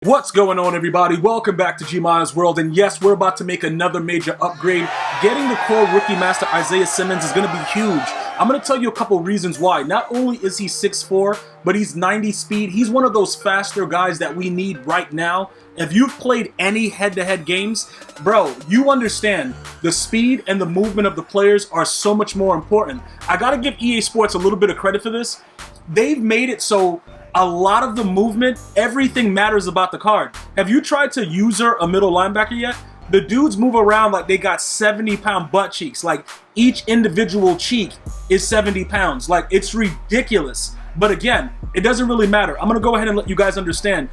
What's going on, everybody? Welcome back to GmiasWorld, and yes, we're about to make another major upgrade. Getting the core rookie master Isaiah Simmons is going to be huge. I'm going to tell you a couple reasons why. Not only is he 6'4", but he's 90 speed. He's one of those faster guys that we need right now. If you've played any head-to-head games, bro, you understand the speed and the movement of the players are so much more important. I got to give EA Sports a little bit of credit for this. They've made it so a lot of the movement, everything matters about the card. Have you tried to user a middle linebacker yet? The dudes move around like they got 70-pound butt cheeks. Like, each individual cheek is 70 pounds. Like, it's ridiculous. But again, it doesn't really matter. I'm going to go ahead and let you guys understand.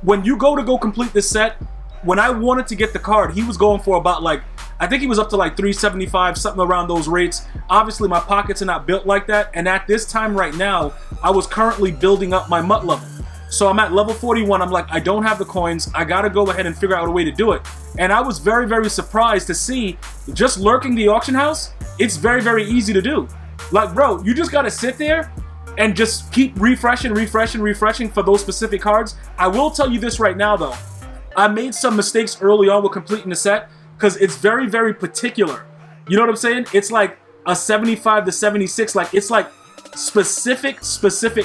When you go complete this set, when I wanted to get the card, he was going for about like, I think he was up to like 375, something around those rates. Obviously, my pockets are not built like that. And at this time right now, I was currently building up my MUT level. So I'm at level 41. I'm like, I don't have the coins. I got to go ahead and figure out a way to do it. And I was very, very surprised to see just lurking the auction house. It's very, very easy to do. Like, bro, you just got to sit there and just keep refreshing for those specific cards. I will tell you this right now, though. I made some mistakes early on with completing the set because it's very, very particular. You know what I'm saying? It's like a 75 to 76. Like, it's like specific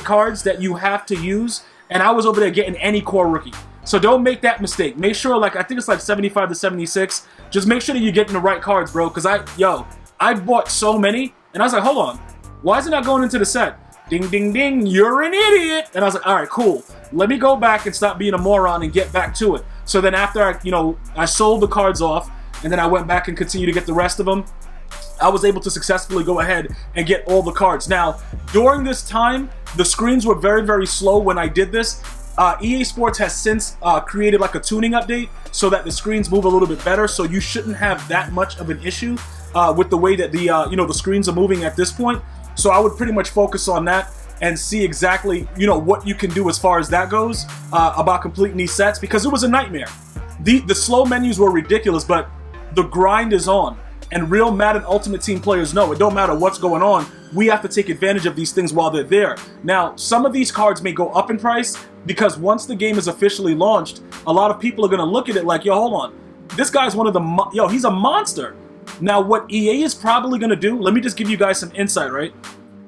cards that you have to use. And I was over there getting any core rookie. So don't make that mistake. Make sure, like, I think it's like 75 to 76. Just make sure that you're getting the right cards, bro. Because I bought so many. And I was like, hold on. Why is it not going into the set? Ding, ding, ding. You're an idiot. And I was like, all right, cool. Let me go back and stop being a moron and get back to it. So then after I sold the cards off, and then I went back and continued to get the rest of them, I was able to successfully go ahead and get all the cards. Now, during this time, the screens were very, very slow when I did this. EA Sports has since created like a tuning update so that the screens move a little bit better, so you shouldn't have that much of an issue with the way that the screens are moving at this point. So I would pretty much focus on that and see exactly, what you can do as far as that goes about completing these sets, because it was a nightmare. The slow menus were ridiculous, but the grind is on. And real Madden Ultimate Team players know it don't matter what's going on. We have to take advantage of these things while they're there. Now, some of these cards may go up in price because once the game is officially launched, a lot of people are going to look at it like, yo, hold on. This guy's one of the, he's a monster. Now, what EA is probably going to do, let me just give you guys some insight, right?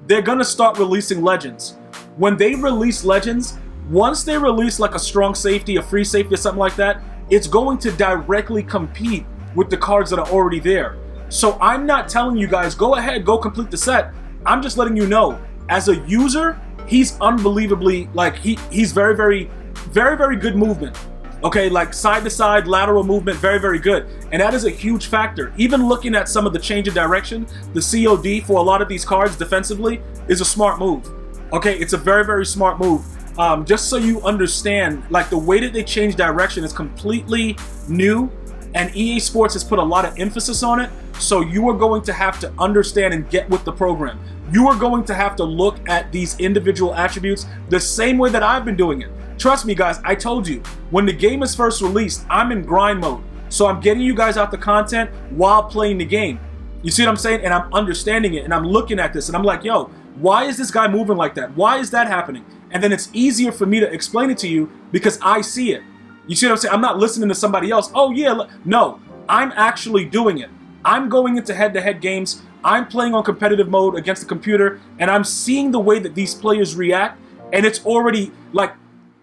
They're going to start releasing Legends. When they release Legends, once they release like a strong safety, a free safety, or something like that, it's going to directly compete with the cards that are already there. So I'm not telling you guys, go ahead, go complete the set. I'm just letting you know, as a user, he's unbelievably, like, he's very, very, very, very good movement. Okay, like side to side, lateral movement, very, very good. And that is a huge factor. Even looking at some of the change of direction, the COD for a lot of these cards defensively is a smart move. Okay, it's a very, very smart move. Just so you understand, like, the way that they change direction is completely new, and EA Sports has put a lot of emphasis on it. So you are going to have to understand and get with the program. You are going to have to look at these individual attributes the same way that I've been doing it. Trust me, guys, I told you, when the game is first released, I'm in grind mode. So I'm getting you guys out the content while playing the game. You see what I'm saying? And I'm understanding it, and I'm looking at this, and I'm like, yo, why is this guy moving like that? Why is that happening? And then it's easier for me to explain it to you because I see it. You see what I'm saying? I'm not listening to somebody else. Oh, yeah. No, I'm actually doing it. I'm going into head-to-head games. I'm playing on competitive mode against the computer, and I'm seeing the way that these players react, and it's already, like,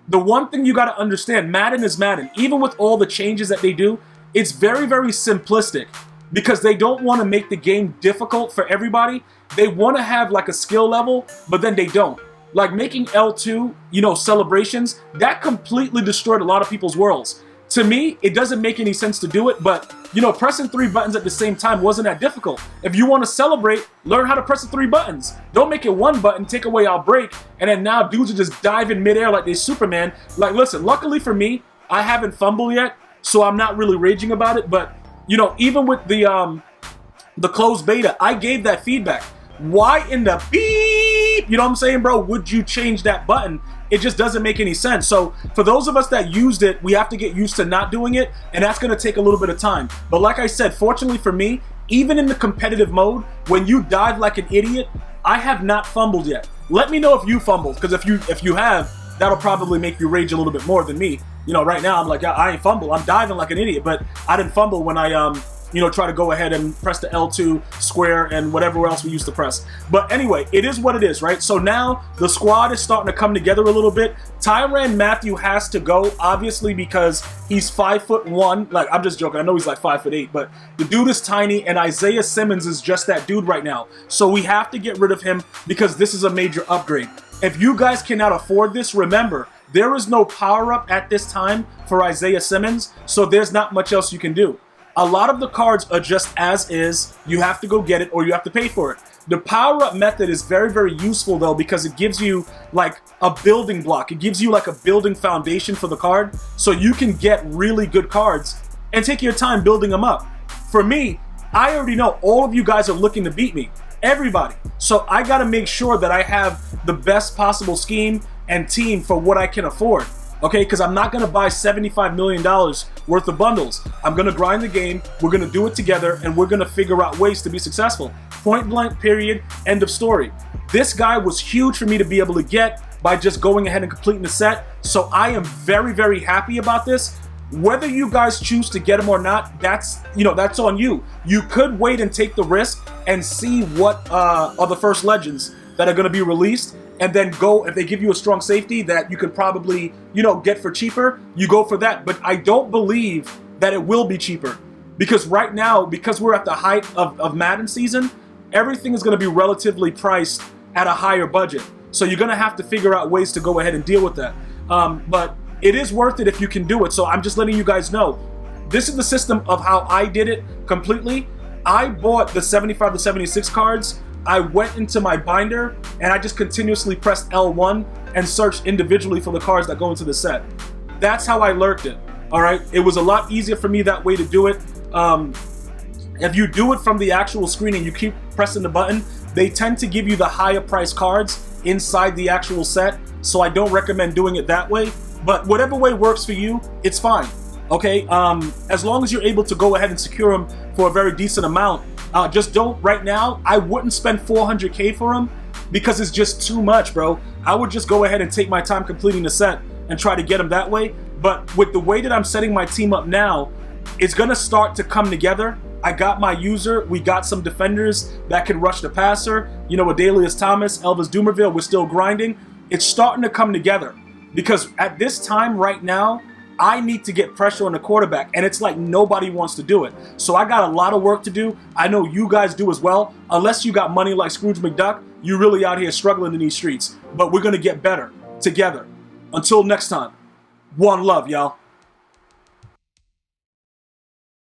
the one thing you got to understand, Madden is Madden. Even with all the changes that they do, it's very, very simplistic because they don't want to make the game difficult for everybody. They want to have, like, a skill level, but then they don't. Like making L2, celebrations, that completely destroyed a lot of people's worlds. To me, it doesn't make any sense to do it, but, pressing 3 buttons at the same time wasn't that difficult. If you want to celebrate, learn how to press the 3 buttons. Don't make it 1 button, take away our break, and then now dudes are just diving midair like they're Superman. Like, listen, luckily for me, I haven't fumbled yet, so I'm not really raging about it, but, even with the closed beta, I gave that feedback. Why in the beep, you know what I'm saying, bro, would you change that button? It just doesn't make any sense. So for those of us that used it, we have to get used to not doing it, and that's going to take a little bit of time. But like I said, fortunately for me, even in the competitive mode, when you dive like an idiot, I have not fumbled yet. Let me know if you fumbled, because if you have, that'll probably make you rage a little bit more than me. You know, right now I'm like, I ain't fumble. I'm diving like an idiot, but I didn't fumble when I, you know, try to go ahead and press the L2 square and whatever else we used to press. But anyway, it is what it is, right? So now the squad is starting to come together a little bit. Tyrann Mathieu has to go, obviously, because he's 5'1". Like, I'm just joking. I know he's like 5'8", but the dude is tiny, and Isaiah Simmons is just that dude right now. So we have to get rid of him because this is a major upgrade. If you guys cannot afford this, remember, there is no power-up at this time for Isaiah Simmons, so there's not much else you can do. A lot of the cards are just as is. You have to go get it or you have to pay for it. The power-up method is very, very useful, though, because it gives you, like, a building block. It gives you, like, a building foundation for the card, so you can get really good cards and take your time building them up. For me, I already know all of you guys are looking to beat me. Everybody. So I got to make sure that I have the best possible scheme and team for what I can afford. Okay, because I'm not going to buy $75 million worth of bundles. I'm going to grind the game, we're going to do it together, and we're going to figure out ways to be successful. Point blank, period, end of story. This guy was huge for me to be able to get by just going ahead and completing the set, so I am very, very happy about this. Whether you guys choose to get him or not, that's, you know, that's on you. You could wait and take the risk and see what are the first legends that are going to be released, and then go, if they give you a strong safety that you could probably, you know, get for cheaper, you go for that. But I don't believe that it will be cheaper, because right now, because we're at the height of Madden season, everything is going to be relatively priced at a higher budget. So you're going to have to figure out ways to go ahead and deal with that. But it is worth it if you can do it. So I'm just letting you guys know, this is the system of how I did it completely. I bought the 75 to 76 cards. I went into my binder and I just continuously pressed L1 and searched individually for the cards that go into the set. That's how I lurked it. All right, it was a lot easier for me that way to do it. If you do it from the actual screen and you keep pressing the button, they tend to give you the higher price cards inside the actual set. So I don't recommend doing it that way. But whatever way works for you, it's fine. Okay, as long as you're able to go ahead and secure them for a very decent amount. Just don't, right now, I wouldn't spend 400K for him because it's just too much, bro. I would just go ahead and take my time completing the set and try to get him that way. But with the way that I'm setting my team up now, it's going to start to come together. I got my user. We got some defenders that can rush the passer. You know, Adalius Thomas, Elvis Dumerville, we're still grinding. It's starting to come together because at this time right now, I need to get pressure on the quarterback, and it's like nobody wants to do it. So I got a lot of work to do. I know you guys do as well. Unless you got money like Scrooge McDuck, you're really out here struggling in these streets. But we're going to get better together. Until next time, one love, y'all.